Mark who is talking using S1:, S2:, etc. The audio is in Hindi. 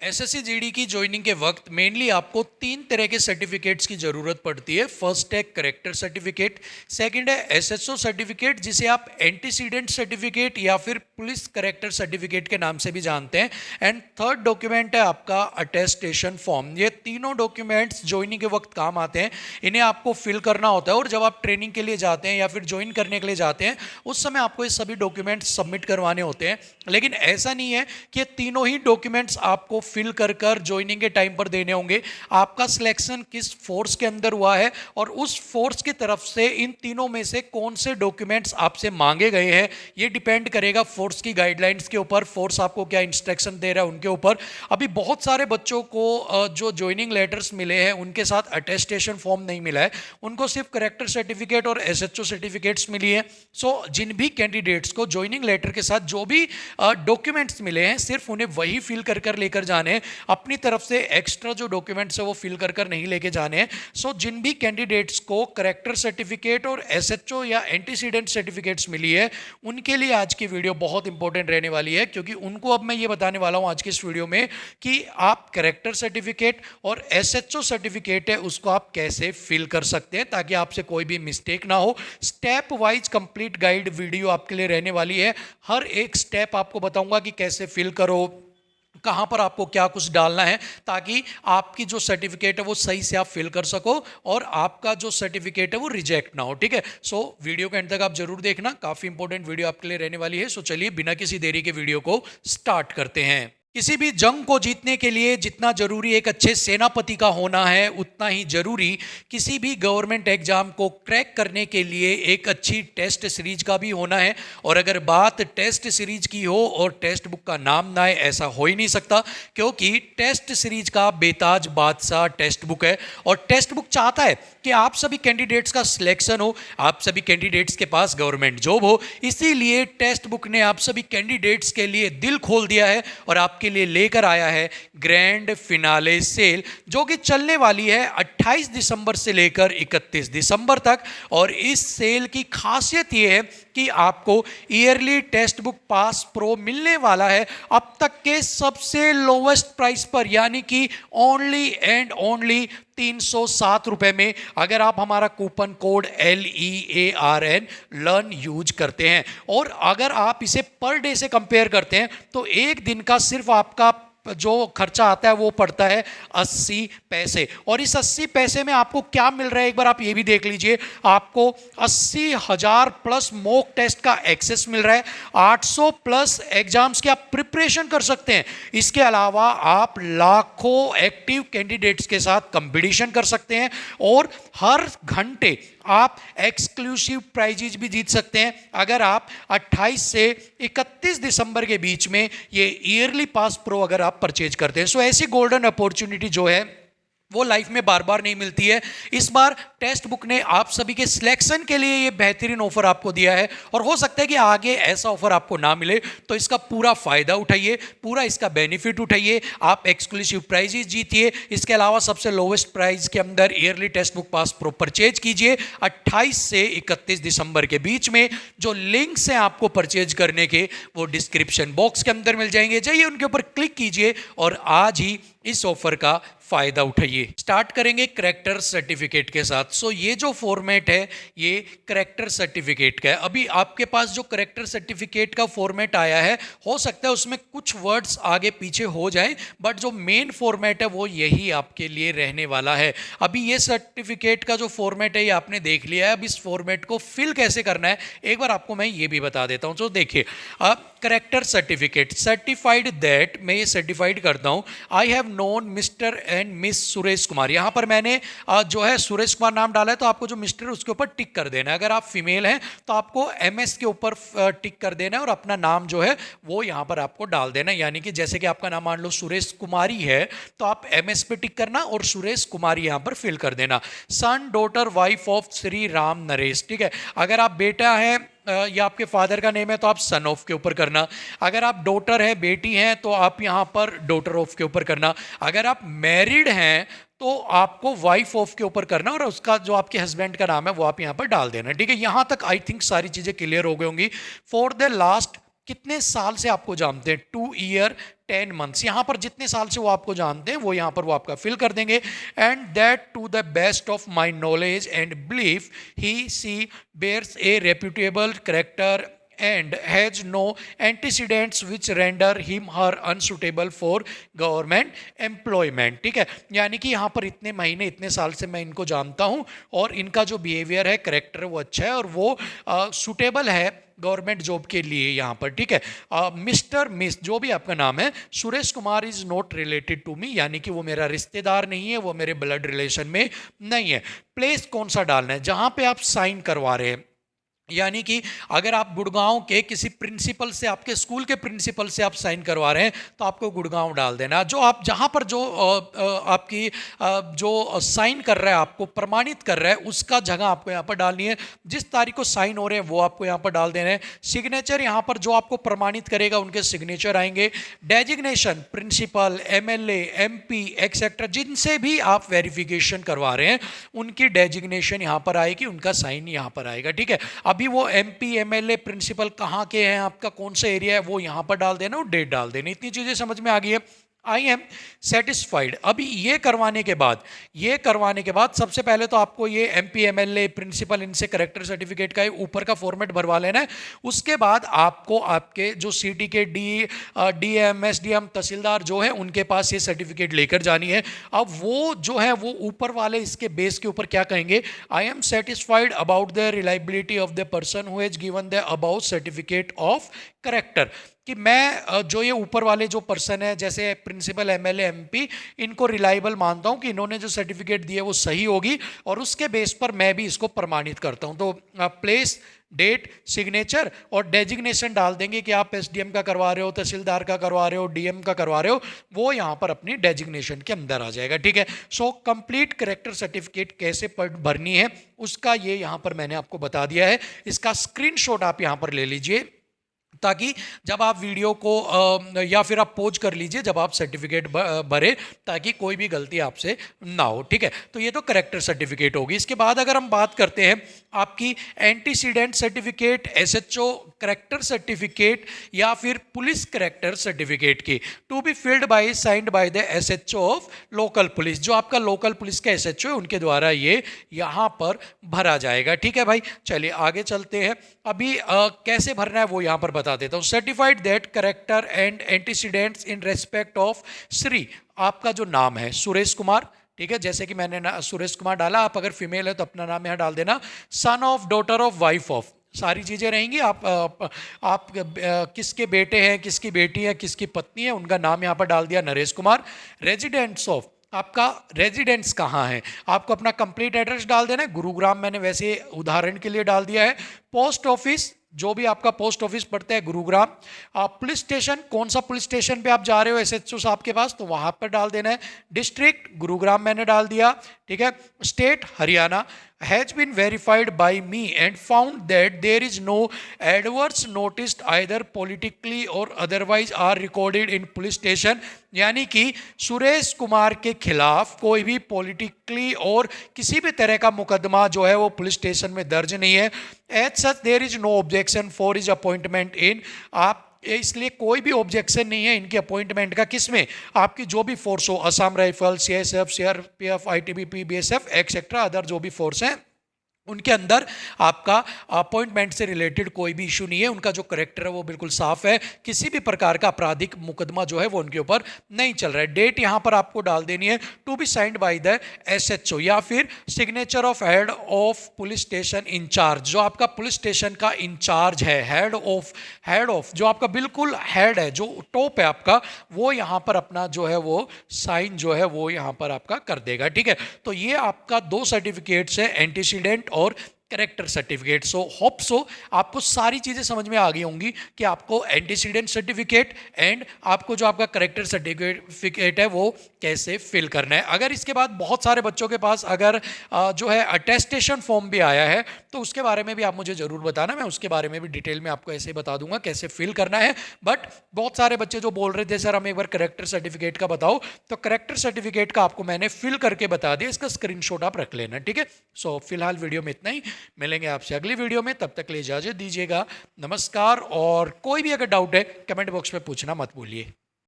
S1: एसएससी जीडी की ज्वाइनिंग के वक्त मेनली आपको तीन तरह के सर्टिफिकेट्स की ज़रूरत पड़ती है। फर्स्ट है करेक्टर सर्टिफिकेट, सेकंड है एसएचओ सर्टिफिकेट जिसे आप एंटीसीडेंट सर्टिफिकेट या फिर पुलिस करेक्टर सर्टिफिकेट के नाम से भी जानते हैं, एंड थर्ड डॉक्यूमेंट है आपका अटेस्टेशन फॉर्म। ये तीनों डॉक्यूमेंट्स ज्वाइनिंग के वक्त काम आते हैं, इन्हें आपको फिल करना होता है और जब आप ट्रेनिंग के लिए जाते हैं या फिर ज्वाइन करने के लिए जाते हैं उस समय आपको ये सभी डॉक्यूमेंट्स सबमिट करवाने होते हैं। लेकिन ऐसा नहीं है कि ये तीनों ही डॉक्यूमेंट्स आपको फिल कर ज्वाइनिंग के टाइम पर देने होंगे। आपका सिलेक्शन किस फोर्स के अंदर हुआ है और उस फोर्स की तरफ से इन तीनों में से कौन से डॉक्यूमेंट्स आपसे मांगे गए हैं ये डिपेंड करेगा फोर्स की गाइडलाइंस के ऊपर, फोर्स आपको क्या इंस्ट्रक्शन दे रहा है उनके ऊपर। अभी बहुत सारे बच्चों को जो ज्वाइनिंग लेटर्स मिले हैं उनके साथ अटेस्टेशन फॉर्म नहीं मिला है, उनको सिर्फ करेक्टर सर्टिफिकेट और एसएचओ सर्टिफिकेट्स मिली है। सो जिन भी कैंडिडेट्स को ज्वाइनिंग लेटर के साथ जो भी डॉक्यूमेंट्स मिले हैं सिर्फ उन्हें वही फिल कर लेकर जाने हैं, अपनी तरफ से एक्स्ट्रा जो डॉक्यूमेंट्स है वो फिल कर नहीं लेके जाने हैं। सो जिन भी कैंडिडेट्स को करेक्टर सर्टिफिकेट और एसएचओ या एंटीसीडेंट सर्टिफिकेट्स मिली है उनके लिए आज की वीडियो बहुत इंपॉर्टेंट रहने वाली है, क्योंकि उनको अब मैं ये बताने वाला हूं आज की इस वीडियो में कि आप करेक्टर सर्टिफिकेट और एसएचओ सर्टिफिकेट है उसको आप कैसे फिल कर सकते हैं ताकि आपसे कोई भी मिस्टेक ना हो। Step wise complete guide video आपके लिए रहने वाली है, हर एक स्टेप आपको बताऊंगा कि कैसे फिल करो, कहाँ पर आपको क्या कुछ डालना है ताकि आपकी जो सर्टिफिकेट है वो सही से आप फिल कर सको और आपका जो सर्टिफिकेट है वो रिजेक्ट ना हो। ठीक है, सो वीडियो के एंड तक आप जरूर देखना, काफ़ी इंपॉर्टेंट वीडियो आपके लिए रहने वाली है। सो चलिए बिना किसी देरी के वीडियो को स्टार्ट करते हैं। किसी भी जंग को जीतने के लिए जितना जरूरी एक अच्छे सेनापति का होना है उतना ही जरूरी किसी भी गवर्नमेंट एग्जाम को क्रैक करने के लिए एक अच्छी टेस्ट सीरीज का भी होना है। और अगर बात टेस्ट सीरीज की हो और टेस्ट बुक का नाम ना है ऐसा हो ही नहीं सकता, क्योंकि टेस्ट सीरीज का बेताज बादशाह टेस्ट बुक है और टेस्ट बुक चाहता है कि आप सभी कैंडिडेट्स का सिलेक्शन हो, आप सभी कैंडिडेट्स के पास गवर्नमेंट जॉब हो। इसीलिए टेस्ट बुक ने आप सभी कैंडिडेट्स के लिए दिल खोल दिया है और आपके लिए लेकर आया है ग्रैंड फिनाले सेल, जो कि चलने वाली है 28 दिसंबर से लेकर 31 दिसंबर तक। और इस सेल की खासियत यह है कि आपको yearly text book pass pro मिलने वाला है अब तक के सबसे लोवेस्ट प्राइस पर, यानी कि ओनली एंड ओनली 307 रुपए में, अगर आप हमारा coupon code LEARN learn use करते हैं। और अगर आप इसे पर डे से कंपेयर करते हैं तो एक दिन का सिर्फ आपका जो खर्चा आता है वो पड़ता है 80 पैसे। और इस 80 पैसे में आपको क्या मिल रहा है एक बार आप ये भी देख लीजिए, आपको 80,000 प्लस मॉक टेस्ट का एक्सेस मिल रहा है, 800 प्लस एग्जाम्स की आप प्रिपरेशन कर सकते हैं। इसके अलावा आप लाखों एक्टिव कैंडिडेट्स के साथ कंपटीशन कर सकते हैं और हर घंटे आप एक्सक्लूसिव प्राइजेज भी जीत सकते हैं अगर आप 28 से 31 दिसंबर के बीच में ये ईयरली पास प्रो अगर आप परचेज करते हैं। सो ऐसी गोल्डन अपॉर्चुनिटी जो है वो लाइफ में बार बार नहीं मिलती है। इस बार टेस्ट बुक ने आप सभी के सिलेक्शन के लिए ये बेहतरीन ऑफर आपको दिया है और हो सकता है कि आगे ऐसा ऑफर आपको ना मिले, तो इसका पूरा फायदा उठाइए, पूरा इसका बेनिफिट उठाइए, आप एक्सक्लूसिव प्राइजेस जीतिए। इसके अलावा सबसे लोवेस्ट प्राइस के अंदर yearly test book pass pro purchase कीजिए 28 से 31 दिसंबर के बीच में। जो लिंक्स हैं आपको परचेज करने के वो डिस्क्रिप्शन बॉक्स के अंदर मिल जाएंगे, जाइए उनके ऊपर क्लिक कीजिए और आज ही इस ऑफर का फायदा उठाइए। स्टार्ट करेंगे करेक्टर सर्टिफिकेट के साथ। सो ये जो फॉर्मेट है ये करेक्टर सर्टिफिकेट का है। अभी आपके पास जो करेक्टर सर्टिफिकेट का फॉर्मेट आया है हो सकता है उसमें कुछ वर्ड्स आगे पीछे हो जाए, बट जो मेन फॉर्मेट है वो यही आपके लिए रहने वाला है। अभी ये सर्टिफिकेट का जो फॉर्मेट है ये आपने देख लिया है, अब इस फॉर्मेट को फिल कैसे करना है एक बार आपको मैं ये भी बता देता हूँ। तो देखिए, करेक्टर सर्टिफिकेट सर्टिफाइड दैट, मैं ये सर्टिफाइड करता हूँ I have known mister and miss Suresh Kumar. यहाँ पर मैंने जो है सुरेश कुमार नाम डाला है, तो आपको जो मिस्टर उसके ऊपर टिक कर देना है। अगर आप फीमेल हैं तो आपको MS के ऊपर टिक कर देना है और अपना नाम जो है वो यहाँ पर आपको डाल देना है। यानी कि जैसे कि आपका नाम मान लो सुरेश कुमारी है तो आप MS पे टिक करना और सुरेश कुमारी यहाँ पर फिल कर देना। Son daughter wife of Shri Ram Naresh, ठीक है। अगर आप बेटा है या आपके फादर का नेम है तो आप सन ऑफ के ऊपर करना। अगर आप डॉटर है, बेटी हैं, तो आप यहाँ पर डॉटर ऑफ के ऊपर करना। अगर आप मैरिड हैं तो आपको वाइफ ऑफ के ऊपर करना और उसका जो आपके हस्बैंड का नाम है वो आप यहाँ पर डाल देना। ठीक है, यहाँ तक आई थिंक सारी चीज़ें क्लियर हो गई होंगी। फॉर द लास्ट कितने साल से आपको जानते हैं, 2 ईयर 10 मंथ्स, यहाँ पर जितने साल से वो आपको जानते हैं वो यहाँ पर वो आपका फिल कर देंगे। And that to the best of my knowledge and belief he she bears a reputable character and has no antecedents which render him her unsuitable for government employment। ठीक है, यानी कि यहाँ पर इतने महीने इतने साल से मैं इनको जानता हूँ और इनका जो बिहेवियर है, करेक्टर वो अच्छा है और वो सुटेबल है गवर्नमेंट जॉब के लिए यहाँ पर। ठीक है, मिस्टर मिस जो भी आपका नाम है, Suresh Kumar is not related to me, यानी कि वो मेरा रिश्तेदार नहीं है, वो मेरे ब्लड रिलेशन में नहीं है। प्लेस कौन सा डालना है, जहाँ पे आप साइन करवा रहे हैं, यानी कि अगर आप गुड़गांव के किसी प्रिंसिपल से, आपके स्कूल के प्रिंसिपल से आप साइन करवा रहे हैं तो आपको गुड़गांव डाल देना। जो आप जहां पर जो आपकी जो साइन कर रहा है, आपको प्रमाणित कर रहा है, उसका जगह आपको यहां पर डालनी है। जिस तारीख को साइन हो रहे हैं वो आपको यहां पर डाल देना है। सिग्नेचर यहां पर जो आपको प्रमाणित करेगा उनके सिग्नेचर आएंगे। Designation principal, MLA, MP etcetera जिनसे भी आप वेरिफिकेशन करवा रहे हैं उनकी डेजिग्नेशन यहां पर आएगी, उनका साइन यहां पर आएगा। ठीक है, अभी वो एमपी, एमएलए, प्रिंसिपल कहाँ के हैं, आपका कौन सा एरिया है, वो यहाँ पर डाल देना और डेट डाल देनी। इतनी चीज़ें समझ में आ गई है। I am satisfied. अभी ये करवाने के बाद सबसे पहले तो आपको ये एमपी, एमएलए, प्रिंसिपल, इनसे करेक्टर सर्टिफिकेट का ऊपर का फॉर्मेट भरवा लेना है। उसके बाद आपको आपके जो सिटी के डीएम, एसडीएम, तहसीलदार जो है उनके पास ये सर्टिफिकेट लेकर जानी है। अब वो जो है वो ऊपर वाले इसके बेस के ऊपर क्या कहेंगे, I am satisfied about the reliability of the person who has given the above certificate of character, कि मैं जो ये ऊपर वाले जो पर्सन है जैसे प्रिंसिपल, एमएलए, एमपी, इनको रिलायबल मानता हूँ कि इन्होंने जो सर्टिफिकेट दिए वो सही होगी और उसके बेस पर मैं भी इसको प्रमाणित करता हूँ। तो प्लेस, डेट, सिग्नेचर और डेजिग्नेशन डाल देंगे कि आप एसडीएम का करवा रहे हो, तहसीलदार का करवा रहे हो, डीएम का करवा रहे हो, वो यहाँ पर अपनी डेजिग्नेशन के अंदर आ जाएगा। ठीक है, सो कंप्लीट करेक्टर सर्टिफिकेट कैसे भरनी है उसका ये यहाँ पर मैंने आपको बता दिया है। इसका स्क्रीनशॉट आप यहाँ पर ले लीजिए ताकि जब आप वीडियो को या फिर आप पोज कर लीजिए जब आप सर्टिफिकेट भरे, ताकि कोई भी गलती आपसे ना हो। ठीक है, तो ये तो करेक्टर सर्टिफिकेट होगी। इसके बाद अगर हम बात करते हैं आपकी antecedent certificate, SHO character certificate या फिर पुलिस करेक्टर सर्टिफिकेट की, to be filled by signed by the SHO of local police, जो आपका लोकल पुलिस का एसएचओ है उनके द्वारा ये यहाँ पर भरा जाएगा। ठीक है भाई, चलिए आगे चलते हैं। अभी कैसे भरना है वो यहाँ पर बता देता हूँ। Certified that character and antecedents in respect of Shri, आपका जो नाम है सुरेश कुमार, ठीक है, जैसे कि मैंने सुरेश कुमार डाला, आप अगर फीमेल है तो अपना नाम यहाँ डाल देना। Son of, daughter of, wife of, सारी चीज़ें रहेंगी। आप किसके बेटे हैं, किसकी बेटी है, किसकी पत्नी है, उनका नाम यहाँ पर डाल दिया नरेश कुमार। रेजिडेंट्स ऑफ, आपका रेजिडेंस कहाँ है, आपको अपना कंप्लीट एड्रेस डाल देना है। गुरुग्राम मैंने वैसे उदाहरण के लिए डाल दिया है। पोस्ट ऑफिस, जो भी आपका पोस्ट ऑफिस पड़ता है गुरुग्राम। पुलिस स्टेशन, कौन सा पुलिस स्टेशन पे आप जा रहे हो एसएचओ साहब के पास, तो वहां पर डाल देना है। डिस्ट्रिक्ट गुरुग्राम मैंने डाल दिया। ठीक है, state Haryana. Has been verified by me and found that there is no adverse notice either politically or otherwise are recorded in police station, यानी कि सुरेश कुमार के खिलाफ कोई भी पॉलिटिकली और किसी भी तरह का मुकदमा जो है वो पुलिस स्टेशन में दर्ज नहीं है। As such there is no objection for his appointment in, आप इसलिए कोई भी ऑब्जेक्शन नहीं है इनके अपॉइंटमेंट का। किसमें, आपकी जो भी फोर्स हो, Assam rifle, CSF, CRPF, ITBP, BSF etcetera, other जो भी फोर्स हैं उनके अंदर आपका अपॉइंटमेंट से रिलेटेड कोई भी इशू नहीं है। उनका जो करेक्टर है वो बिल्कुल साफ है, किसी भी प्रकार का आपराधिक मुकदमा जो है वो उनके ऊपर नहीं चल रहा है। डेट यहाँ पर आपको डाल देनी है, to be signed by the SHO या फिर signature of head of police station in charge, जो आपका पुलिस स्टेशन का इंचार्ज है, हेड ऑफ जो आपका बिल्कुल हेड है, जो टॉप है आपका, वो यहाँ पर अपना जो है वो साइन जो है वो यहाँ पर आपका कर देगा। ठीक है, तो ये आपका 2 सर्टिफिकेट्स है, एंटीसीडेंट और character certificate. So hope so आपको सारी चीजें समझ में आ गई होंगी कि आपको एंटीसीडेंट सर्टिफिकेट एंड आपको जो आपका करेक्टर सर्टिफिकेट है वो कैसे फिल करना है। अगर इसके बाद बहुत सारे बच्चों के पास अगर जो है अटेस्टेशन फॉर्म भी आया है तो उसके बारे में भी आप मुझे जरूर बताना, मैं उसके बारे में भी डिटेल में आपको ऐसे बता दूंगा कैसे फिल करना है। बट बहुत सारे बच्चे जो बोल रहे थे सर हमें एक बार करेक्टर सर्टिफिकेट का बताओ, तो करेक्टर सर्टिफिकेट का आपको मैंने फिल करके बता दिया, इसका स्क्रीनशॉट आप रख लेना। ठीक है, सो फिलहाल वीडियो में इतना ही, मिलेंगे आपसे अगली वीडियो में, तब तक के लिए इजाजत दीजिएगा। नमस्कार, और कोई भी अगर डाउट है कमेंट बॉक्स में पूछना मत भूलिए।